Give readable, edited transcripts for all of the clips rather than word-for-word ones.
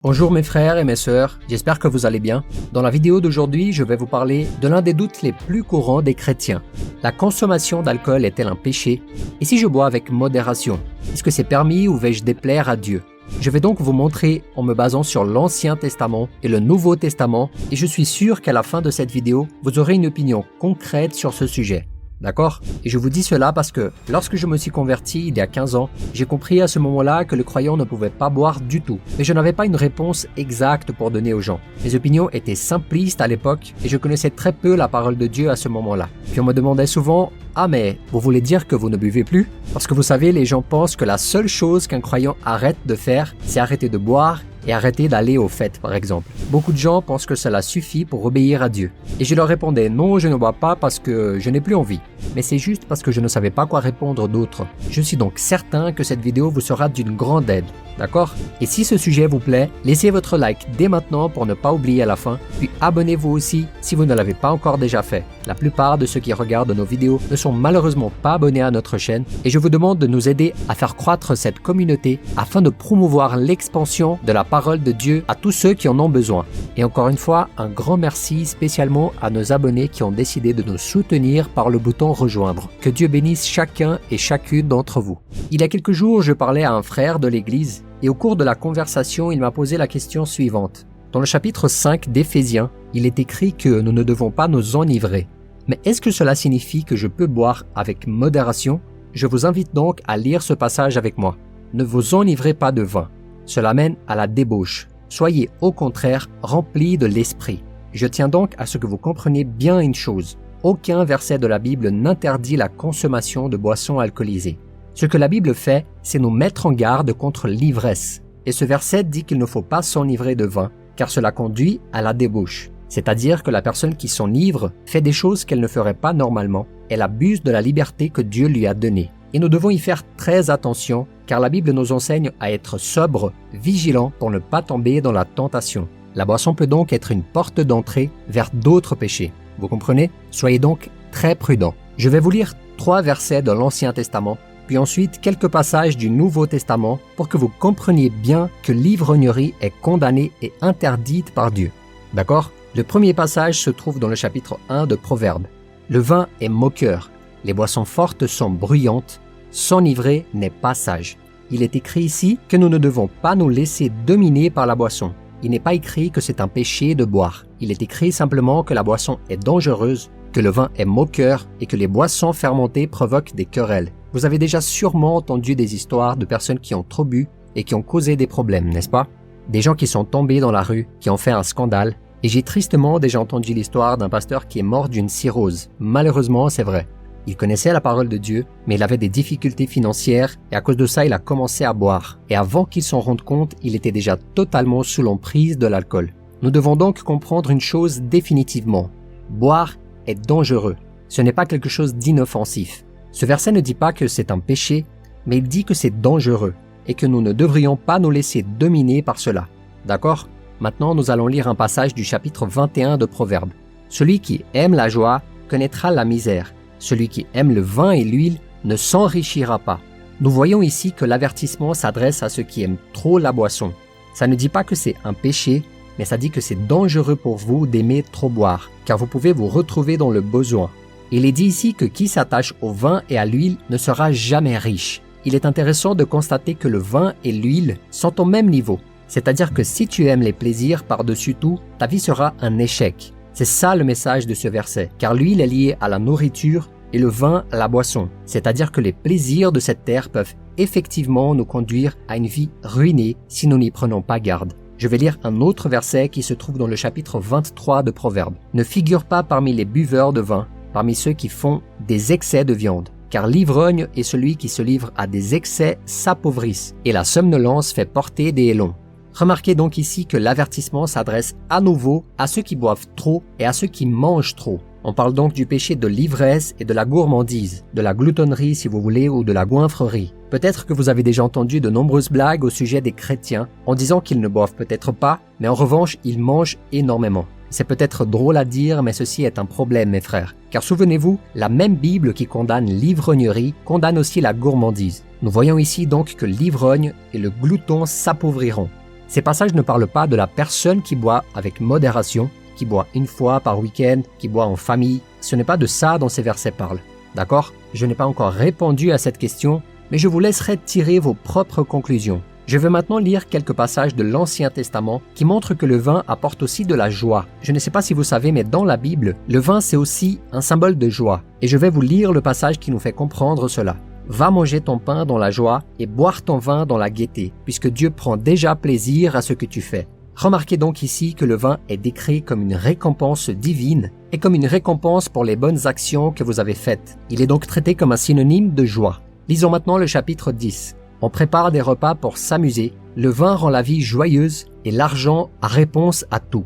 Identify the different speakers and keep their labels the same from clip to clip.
Speaker 1: Bonjour mes frères et mes sœurs, j'espère que vous allez bien. Dans la vidéo d'aujourd'hui, je vais vous parler de l'un des doutes les plus courants des chrétiens. La consommation d'alcool est-elle un péché? Et si je bois avec modération, est-ce que c'est permis ou vais-je déplaire à Dieu? Je vais donc vous montrer en me basant sur l'Ancien Testament et le Nouveau Testament, et je suis sûr qu'à la fin de cette vidéo, vous aurez une opinion concrète sur ce sujet. D'accord? Et je vous dis cela parce que lorsque je me suis converti il y a 15 ans, j'ai compris à ce moment-là que le croyant ne pouvait pas boire du tout. Mais je n'avais pas une réponse exacte pour donner aux gens. Mes opinions étaient simplistes à l'époque et je connaissais très peu la parole de Dieu à ce moment-là. Puis on me demandait souvent « Ah mais, vous voulez dire que vous ne buvez plus ?» Parce que vous savez, les gens pensent que la seule chose qu'un croyant arrête de faire, c'est arrêter de boire et arrêter d'aller aux fêtes, par exemple. Beaucoup de gens pensent que cela suffit pour obéir à Dieu. Et je leur répondais, non, je ne bois pas parce que je n'ai plus envie. Mais c'est juste parce que je ne savais pas quoi répondre d'autre. Je suis donc certain que cette vidéo vous sera d'une grande aide. D'accord? Et si ce sujet vous plaît, laissez votre like dès maintenant pour ne pas oublier à la fin, puis abonnez-vous aussi si vous ne l'avez pas encore déjà fait. La plupart de ceux qui regardent nos vidéos ne sont malheureusement pas abonnés à notre chaîne et je vous demande de nous aider à faire croître cette communauté afin de promouvoir l'expansion de la parole de Dieu à tous ceux qui en ont besoin. Et encore une fois, un grand merci spécialement à nos abonnés qui ont décidé de nous soutenir par le bouton rejoindre. Que Dieu bénisse chacun et chacune d'entre vous. Il y a quelques jours, je parlais à un frère de l'église et au cours de la conversation, il m'a posé la question suivante. Dans le chapitre 5 d'Éphésiens, il est écrit que nous ne devons pas nous enivrer. Mais est-ce que cela signifie que je peux boire avec modération? Je vous invite donc à lire ce passage avec moi. Ne vous enivrez pas de vin. Cela mène à la débauche. Soyez au contraire remplis de l'esprit. Je tiens donc à ce que vous compreniez bien une chose. Aucun verset de la Bible n'interdit la consommation de boissons alcoolisées. Ce que la Bible fait, c'est nous mettre en garde contre l'ivresse. Et ce verset dit qu'il ne faut pas s'enivrer de vin, car cela conduit à la débauche. C'est-à-dire que la personne qui s'enivre fait des choses qu'elle ne ferait pas normalement. Elle abuse de la liberté que Dieu lui a donnée. Et nous devons y faire très attention, car la Bible nous enseigne à être sobre, vigilant pour ne pas tomber dans la tentation. La boisson peut donc être une porte d'entrée vers d'autres péchés. Vous comprenez? Soyez donc très prudents. Je vais vous lire 3 versets de l'Ancien Testament, puis ensuite quelques passages du Nouveau Testament pour que vous compreniez bien que l'ivrognerie est condamnée et interdite par Dieu. D'accord? Le premier passage se trouve dans le chapitre 1 de Proverbes. Le vin est moqueur, les boissons fortes sont bruyantes, s'enivrer n'est pas sage. Il est écrit ici que nous ne devons pas nous laisser dominer par la boisson. Il n'est pas écrit que c'est un péché de boire. Il est écrit simplement que la boisson est dangereuse, que le vin est moqueur et que les boissons fermentées provoquent des querelles. Vous avez déjà sûrement entendu des histoires de personnes qui ont trop bu et qui ont causé des problèmes, n'est-ce pas? Des gens qui sont tombés dans la rue, qui ont fait un scandale. Et j'ai tristement déjà entendu l'histoire d'un pasteur qui est mort d'une cirrhose. Malheureusement, c'est vrai. Il connaissait la parole de Dieu, mais il avait des difficultés financières et à cause de ça, il a commencé à boire. Et avant qu'il s'en rende compte, il était déjà totalement sous l'emprise de l'alcool. Nous devons donc comprendre une chose définitivement. Boire est dangereux. Ce n'est pas quelque chose d'inoffensif. Ce verset ne dit pas que c'est un péché, mais il dit que c'est dangereux et que nous ne devrions pas nous laisser dominer par cela. D'accord? Maintenant, nous allons lire un passage du chapitre 21 de Proverbes. Celui qui aime la joie connaîtra la misère. Celui qui aime le vin et l'huile ne s'enrichira pas. Nous voyons ici que l'avertissement s'adresse à ceux qui aiment trop la boisson. Ça ne dit pas que c'est un péché, mais ça dit que c'est dangereux pour vous d'aimer trop boire, car vous pouvez vous retrouver dans le besoin. Il est dit ici que qui s'attache au vin et à l'huile ne sera jamais riche. Il est intéressant de constater que le vin et l'huile sont au même niveau. C'est-à-dire que si tu aimes les plaisirs par-dessus tout, ta vie sera un échec. C'est ça le message de ce verset, car l'huile est liée à la nourriture et le vin à la boisson. C'est-à-dire que les plaisirs de cette terre peuvent effectivement nous conduire à une vie ruinée si nous n'y prenons pas garde. Je vais lire un autre verset qui se trouve dans le chapitre 23 de Proverbes. Ne figure pas parmi les buveurs de vin, parmi ceux qui font des excès de viande. Car l'ivrogne et celui qui se livre à des excès s'appauvrissent, et la somnolence fait porter des élons. Remarquez donc ici que l'avertissement s'adresse à nouveau à ceux qui boivent trop et à ceux qui mangent trop. On parle donc du péché de l'ivresse et de la gourmandise, de la gloutonnerie si vous voulez ou de la goinfrerie. Peut-être que vous avez déjà entendu de nombreuses blagues au sujet des chrétiens en disant qu'ils ne boivent peut-être pas, mais en revanche ils mangent énormément. C'est peut-être drôle à dire, mais ceci est un problème mes frères. Car souvenez-vous, la même Bible qui condamne l'ivrognerie condamne aussi la gourmandise. Nous voyons ici donc que l'ivrogne et le glouton s'appauviriront. Ces passages ne parlent pas de la personne qui boit avec modération, qui boit une fois par week-end, qui boit en famille. Ce n'est pas de ça dont ces versets parlent. D'accord? Je n'ai pas encore répondu à cette question, mais je vous laisserai tirer vos propres conclusions. Je vais maintenant lire quelques passages de l'Ancien Testament qui montrent que le vin apporte aussi de la joie. Je ne sais pas si vous savez, mais dans la Bible, le vin c'est aussi un symbole de joie. Et je vais vous lire le passage qui nous fait comprendre cela. Va manger ton pain dans la joie et boire ton vin dans la gaieté, puisque Dieu prend déjà plaisir à ce que tu fais. Remarquez donc ici que le vin est décrit comme une récompense divine et comme une récompense pour les bonnes actions que vous avez faites. Il est donc traité comme un synonyme de joie. Lisons maintenant le chapitre 10. On prépare des repas pour s'amuser, le vin rend la vie joyeuse et l'argent a réponse à tout.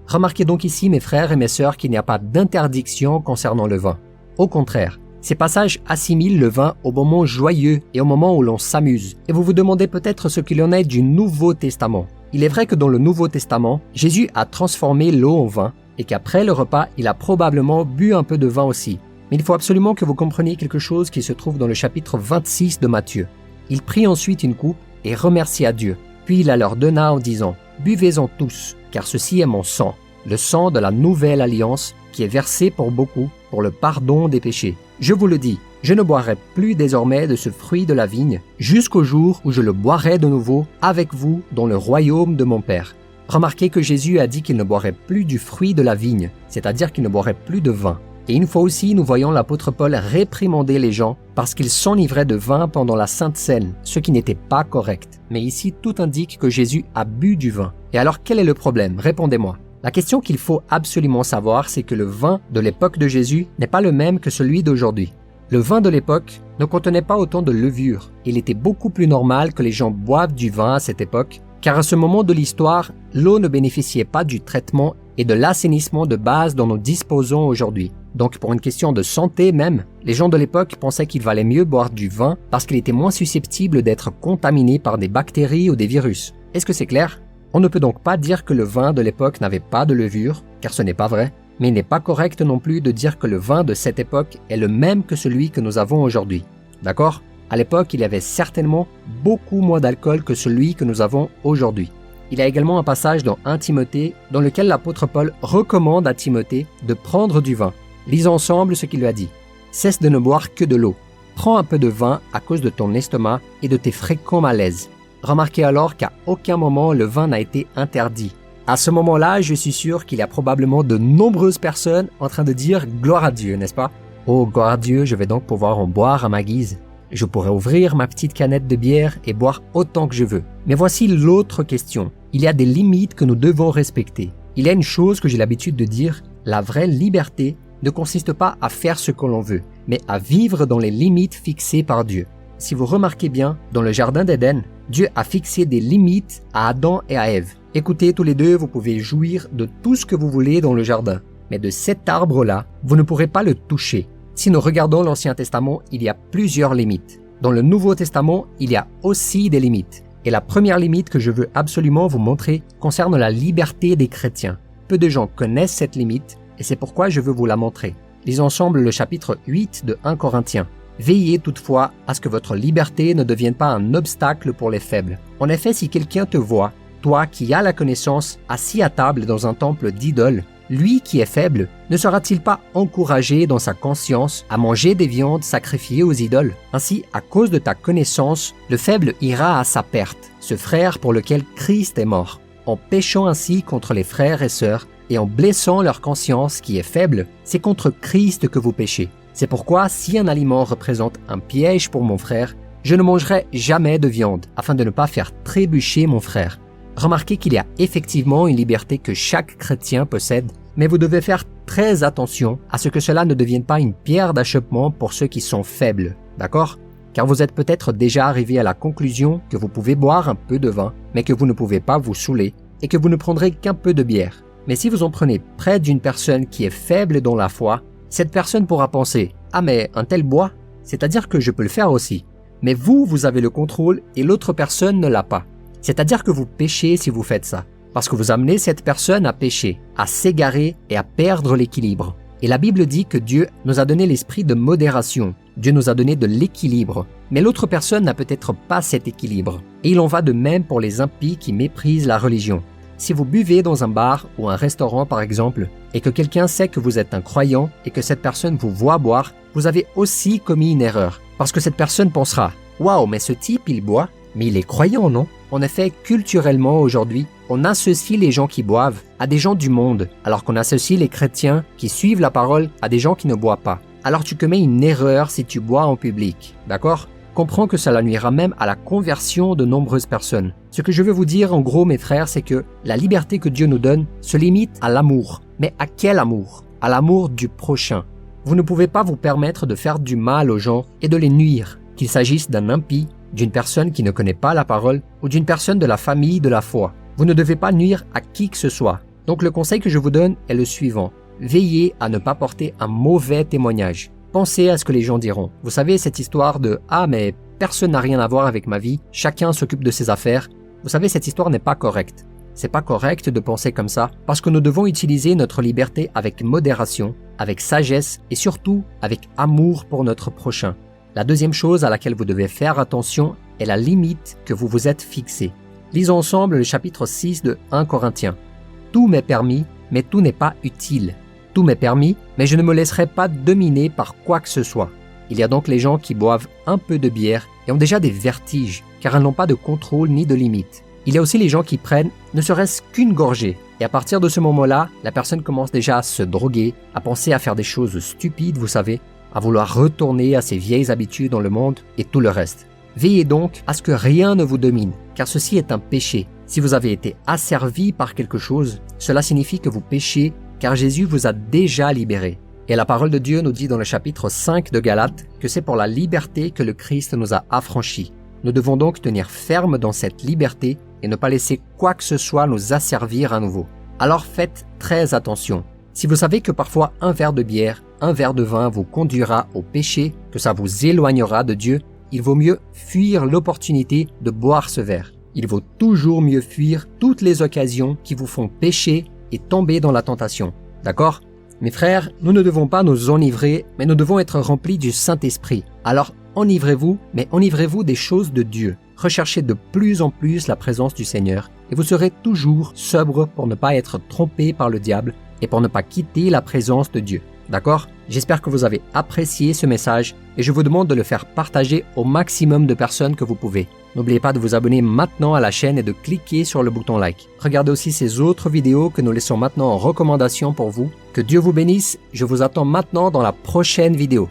Speaker 1: Remarquez donc ici, mes frères et mes sœurs, qu'il n'y a pas d'interdiction concernant le vin. Au contraire, ces passages assimilent le vin au moment joyeux et au moment où l'on s'amuse. Et vous vous demandez peut-être ce qu'il en est du Nouveau Testament. Il est vrai que dans le Nouveau Testament, Jésus a transformé l'eau en vin et qu'après le repas, il a probablement bu un peu de vin aussi. Mais il faut absolument que vous compreniez quelque chose qui se trouve dans le chapitre 26 de Matthieu. Il prit ensuite une coupe et remercia Dieu. Puis il la leur donna en disant « Buvez-en tous, car ceci est mon sang, le sang de la nouvelle alliance qui est versé pour beaucoup pour le pardon des péchés. Je vous le dis, je ne boirai plus désormais de ce fruit de la vigne jusqu'au jour où je le boirai de nouveau avec vous dans le royaume de mon Père. » Remarquez que Jésus a dit qu'il ne boirait plus du fruit de la vigne, c'est-à-dire qu'il ne boirait plus de vin. Et une fois aussi, nous voyons l'apôtre Paul réprimander les gens parce qu'ils s'enivraient de vin pendant la Sainte Seine, ce qui n'était pas correct. Mais ici, tout indique que Jésus a bu du vin. Et alors, quel est le problème? Répondez-moi. La question qu'il faut absolument savoir, c'est que le vin de l'époque de Jésus n'est pas le même que celui d'aujourd'hui. Le vin de l'époque ne contenait pas autant de levure. Il était beaucoup plus normal que les gens boivent du vin à cette époque, car à ce moment de l'histoire, l'eau ne bénéficiait pas du traitement et de l'assainissement de base dont nous disposons aujourd'hui. Donc pour une question de santé même, les gens de l'époque pensaient qu'il valait mieux boire du vin parce qu'il était moins susceptible d'être contaminé par des bactéries ou des virus. Est-ce que c'est clair? On ne peut donc pas dire que le vin de l'époque n'avait pas de levure, car ce n'est pas vrai, mais il n'est pas correct non plus de dire que le vin de cette époque est le même que celui que nous avons aujourd'hui. D'accord? À l'époque, il y avait certainement beaucoup moins d'alcool que celui que nous avons aujourd'hui. Il y a également un passage dans 1 Timothée dans lequel l'apôtre Paul recommande à Timothée de prendre du vin. Lisons ensemble ce qu'il lui a dit. « Cesse de ne boire que de l'eau. Prends un peu de vin à cause de ton estomac et de tes fréquents malaises. » Remarquez alors qu'à aucun moment le vin n'a été interdit. À ce moment-là, je suis sûr qu'il y a probablement de nombreuses personnes en train de dire « Gloire à Dieu », n'est-ce pas? « Oh, gloire à Dieu, je vais donc pouvoir en boire à ma guise. Je pourrai ouvrir ma petite canette de bière et boire autant que je veux. » Mais voici l'autre question. Il y a des limites que nous devons respecter. Il y a une chose que j'ai l'habitude de dire, la vraie liberté ne consiste pas à faire ce que l'on veut, mais à vivre dans les limites fixées par Dieu. Si vous remarquez bien, dans le jardin d'Éden, Dieu a fixé des limites à Adam et à Ève. Écoutez, tous les deux, vous pouvez jouir de tout ce que vous voulez dans le jardin. Mais de cet arbre-là, vous ne pourrez pas le toucher. Si nous regardons l'Ancien Testament, il y a plusieurs limites. Dans le Nouveau Testament, il y a aussi des limites. Et la première limite que je veux absolument vous montrer concerne la liberté des chrétiens. Peu de gens connaissent cette limite, et c'est pourquoi je veux vous la montrer. Lisons ensemble le chapitre 8 de 1 Corinthiens. Veillez toutefois à ce que votre liberté ne devienne pas un obstacle pour les faibles. En effet, si quelqu'un te voit, toi qui as la connaissance, assis à table dans un temple d'idoles, lui qui est faible, ne sera-t-il pas encouragé dans sa conscience à manger des viandes sacrifiées aux idoles? Ainsi, à cause de ta connaissance, le faible ira à sa perte, ce frère pour lequel Christ est mort. En péchant ainsi contre les frères et sœurs, et en blessant leur conscience qui est faible, c'est contre Christ que vous péchez. C'est pourquoi, si un aliment représente un piège pour mon frère, je ne mangerai jamais de viande, afin de ne pas faire trébucher mon frère. Remarquez qu'il y a effectivement une liberté que chaque chrétien possède, mais vous devez faire très attention à ce que cela ne devienne pas une pierre d'achoppement pour ceux qui sont faibles, d'accord? Car vous êtes peut-être déjà arrivé à la conclusion que vous pouvez boire un peu de vin, mais que vous ne pouvez pas vous saouler, et que vous ne prendrez qu'un peu de bière. Mais si vous en prenez près d'une personne qui est faible dans la foi, cette personne pourra penser « Ah mais un tel boit, c'est-à-dire que je peux le faire aussi. » Mais vous avez le contrôle et l'autre personne ne l'a pas. C'est-à-dire que vous péchez si vous faites ça, parce que vous amenez cette personne à pécher, à s'égarer et à perdre l'équilibre. Et la Bible dit que Dieu nous a donné l'esprit de modération. Dieu nous a donné de l'équilibre. Mais l'autre personne n'a peut-être pas cet équilibre. Et il en va de même pour les impies qui méprisent la religion. Si vous buvez dans un bar ou un restaurant par exemple, et que quelqu'un sait que vous êtes un croyant et que cette personne vous voit boire, vous avez aussi commis une erreur. Parce que cette personne pensera « Waouh, mais ce type il boit, mais il est croyant, non ?» En effet, culturellement aujourd'hui, on associe les gens qui boivent à des gens du monde, alors qu'on associe les chrétiens qui suivent la parole à des gens qui ne boivent pas. Alors tu commets une erreur si tu bois en public, d'accord ? Comprends que cela nuira même à la conversion de nombreuses personnes. Ce que je veux vous dire en gros mes frères, c'est que la liberté que Dieu nous donne se limite à l'amour. Mais à quel amour ? À l'amour du prochain. Vous ne pouvez pas vous permettre de faire du mal aux gens et de les nuire, qu'il s'agisse d'un impie, d'une personne qui ne connaît pas la parole ou d'une personne de la famille de la foi. Vous ne devez pas nuire à qui que ce soit. Donc le conseil que je vous donne est le suivant. Veillez à ne pas porter un mauvais témoignage. Pensez à ce que les gens diront. Vous savez, cette histoire de « Ah, mais personne n'a rien à voir avec ma vie, chacun s'occupe de ses affaires », vous savez, cette histoire n'est pas correcte. C'est pas correct de penser comme ça parce que nous devons utiliser notre liberté avec modération, avec sagesse et surtout avec amour pour notre prochain. La deuxième chose à laquelle vous devez faire attention est la limite que vous vous êtes fixée. Lisons ensemble le chapitre 6 de 1 Corinthiens. « Tout m'est permis, mais tout n'est pas utile. Tout m'est permis, mais je ne me laisserai pas dominer par quoi que ce soit. » Il y a donc les gens qui boivent un peu de bière et ont déjà des vertiges, car elles n'ont pas de contrôle ni de limite. Il y a aussi les gens qui prennent ne serait-ce qu'une gorgée. Et à partir de ce moment-là, la personne commence déjà à se droguer, à penser à faire des choses stupides, vous savez, à vouloir retourner à ses vieilles habitudes dans le monde et tout le reste. Veillez donc à ce que rien ne vous domine, car ceci est un péché. Si vous avez été asservi par quelque chose, cela signifie que vous péchez, car Jésus vous a déjà libéré. Et la parole de Dieu nous dit dans le chapitre 5 de Galates que c'est pour la liberté que le Christ nous a affranchis. Nous devons donc tenir ferme dans cette liberté et ne pas laisser quoi que ce soit nous asservir à nouveau. Alors faites très attention. Si vous savez que parfois un verre de bière, un verre de vin vous conduira au péché, que ça vous éloignera de Dieu, il vaut mieux fuir l'opportunité de boire ce verre. Il vaut toujours mieux fuir toutes les occasions qui vous font pécher et tomber dans la tentation. D'accord ? Mes frères, nous ne devons pas nous enivrer, mais nous devons être remplis du Saint-Esprit. Alors, enivrez-vous, mais enivrez-vous des choses de Dieu. Recherchez de plus en plus la présence du Seigneur et vous serez toujours sobre pour ne pas être trompé par le diable et pour ne pas quitter la présence de Dieu. D'accord ? J'espère que vous avez apprécié ce message et je vous demande de le faire partager au maximum de personnes que vous pouvez. N'oubliez pas de vous abonner maintenant à la chaîne et de cliquer sur le bouton like. Regardez aussi ces autres vidéos que nous laissons maintenant en recommandation pour vous. Que Dieu vous bénisse, je vous attends maintenant dans la prochaine vidéo.